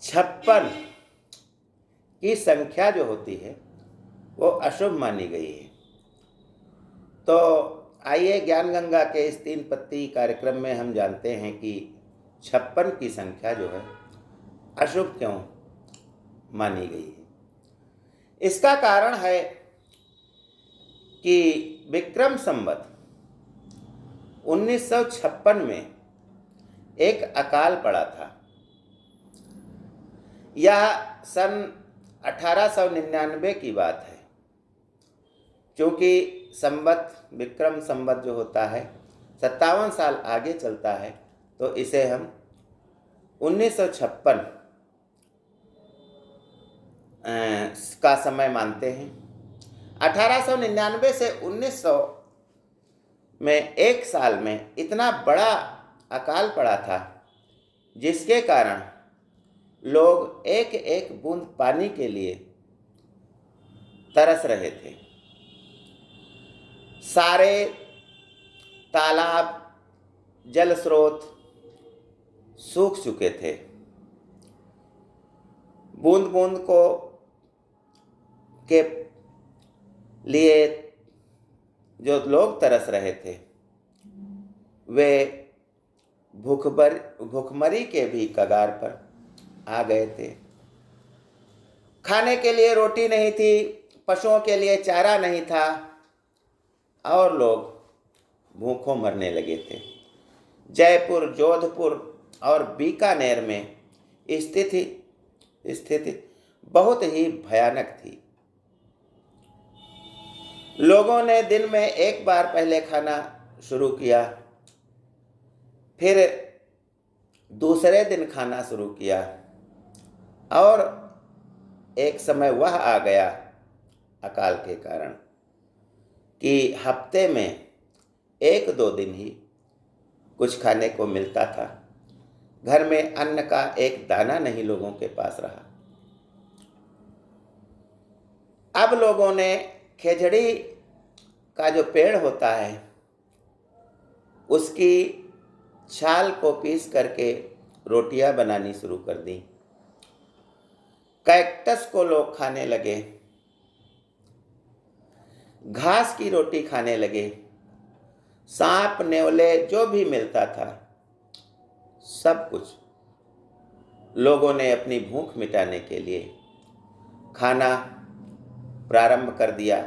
56 की संख्या जो होती है वो अशुभ मानी गई है। तो आइए ज्ञान गंगा के इस 3 पत्ती कार्यक्रम में हम जानते हैं कि 56 की संख्या जो है अशुभ क्यों मानी गई है। इसका कारण है कि विक्रम संवत 1956 में एक अकाल पड़ा था। यह सन 1899 की बात है, क्योंकि संवत विक्रम संवत जो होता है 57 साल आगे चलता है, तो इसे हम 1956 का समय मानते हैं। 1899 से 1900 में एक साल में इतना बड़ा अकाल पड़ा था, जिसके कारण लोग एक एक बूंद पानी के लिए तरस रहे थे। सारे तालाब, जल स्रोत सूख चुके थे। बूंद बूंद को के लिए जो लोग तरस रहे थे, वे भूखमरी के भी कगार पर आ गए थे। खाने के लिए रोटी नहीं थी, पशुओं के लिए चारा नहीं था, और लोग भूखों मरने लगे थे। जयपुर, जोधपुर और बीकानेर में स्थिति बहुत ही भयानक थी। लोगों ने दिन में एक बार पहले खाना शुरू किया, फिर दूसरे दिन खाना शुरू किया, और एक समय वह आ गया अकाल के कारण कि हफ्ते में 1-2 दिन ही कुछ खाने को मिलता था। घर में अन्न का एक दाना नहीं लोगों के पास रहा। अब लोगों ने खेजड़ी का जो पेड़ होता है उसकी छाल को पीस करके रोटियां बनानी शुरू कर दी। कैक्टस को लोग खाने लगे, घास की रोटी खाने लगे। सांप नेवले जो भी मिलता था, सब कुछ लोगों ने अपनी भूख मिटाने के लिए खाना प्रारंभ कर दिया।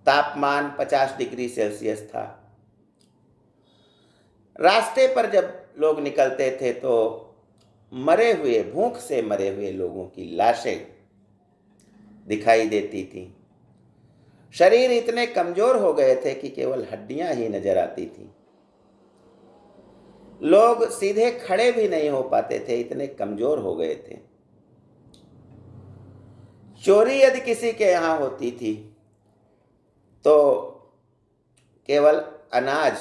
तापमान 50 डिग्री सेल्सियस था। रास्ते पर जब लोग निकलते थे तो मरे हुए, भूख से मरे हुए लोगों की लाशें दिखाई देती थी। शरीर इतने कमजोर हो गए थे कि केवल हड्डियां ही नजर आती थी। लोग सीधे खड़े भी नहीं हो पाते थे, इतने कमजोर हो गए थे। चोरी यदि किसी के यहाँ होती थी तो केवल अनाज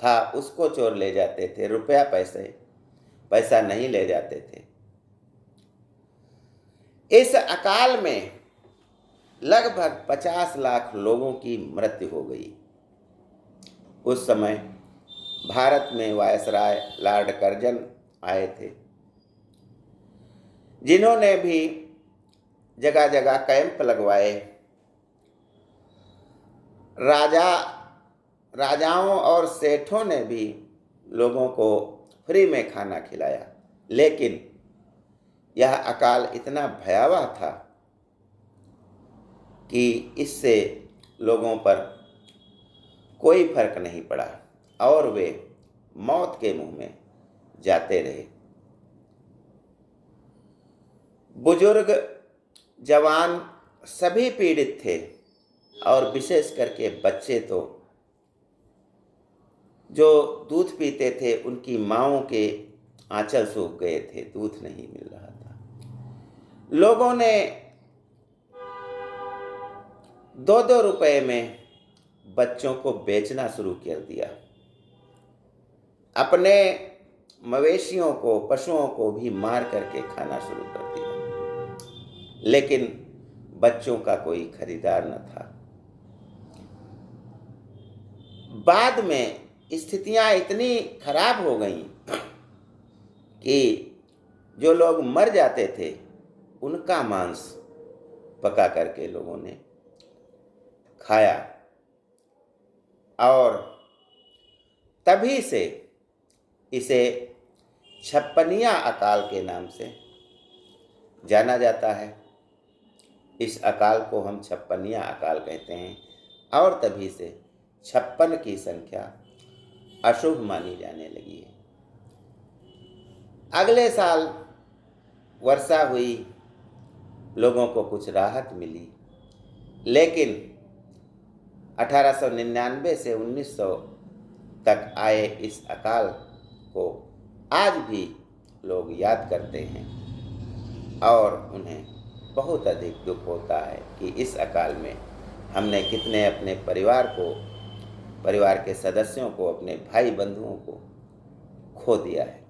था, उसको चोर ले जाते थे। रुपया पैसा नहीं ले जाते थे। इस अकाल में लगभग 50 लाख लोगों की मृत्यु हो गई। उस समय भारत में वायसराय लॉर्ड कर्जन आए थे, जिन्होंने भी जगह जगह कैंप लगवाए। राजाओं और सेठों ने भी लोगों को फ्री में खाना खिलाया, लेकिन यह अकाल इतना भयावह था कि इससे लोगों पर कोई फर्क नहीं पड़ा और वे मौत के मुंह में जाते रहे। बुजुर्ग, जवान सभी पीड़ित थे, और विशेष करके बच्चे तो जो दूध पीते थे उनकी माँओं के आंचल सूख गए थे, दूध नहीं मिल रहा था। लोगों ने 2-2 रुपए में बच्चों को बेचना शुरू कर दिया। अपने मवेशियों को, पशुओं को भी मार करके खाना शुरू कर दिया, लेकिन बच्चों का कोई खरीदार न था। बाद में स्थितियां इतनी खराब हो गईं कि जो लोग मर जाते थे उनका मांस पका करके लोगों ने खाया, और तभी से इसे छप्पनिया अकाल के नाम से जाना जाता है। इस अकाल को हम छप्पनिया अकाल कहते हैं, और तभी से 56 की संख्या अशुभ मानी जाने लगी है। अगले साल वर्षा हुई, लोगों को कुछ राहत मिली, लेकिन 1899 से 1900 तक आए इस अकाल को आज भी लोग याद करते हैं, और उन्हें बहुत अधिक दुख होता है कि इस अकाल में हमने कितने अपने परिवार के सदस्यों को, अपने भाई बंधुओं को खो दिया है।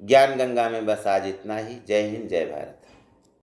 ज्ञान गंगा में बस आज इतना ही। जय हिंद, जय भारत।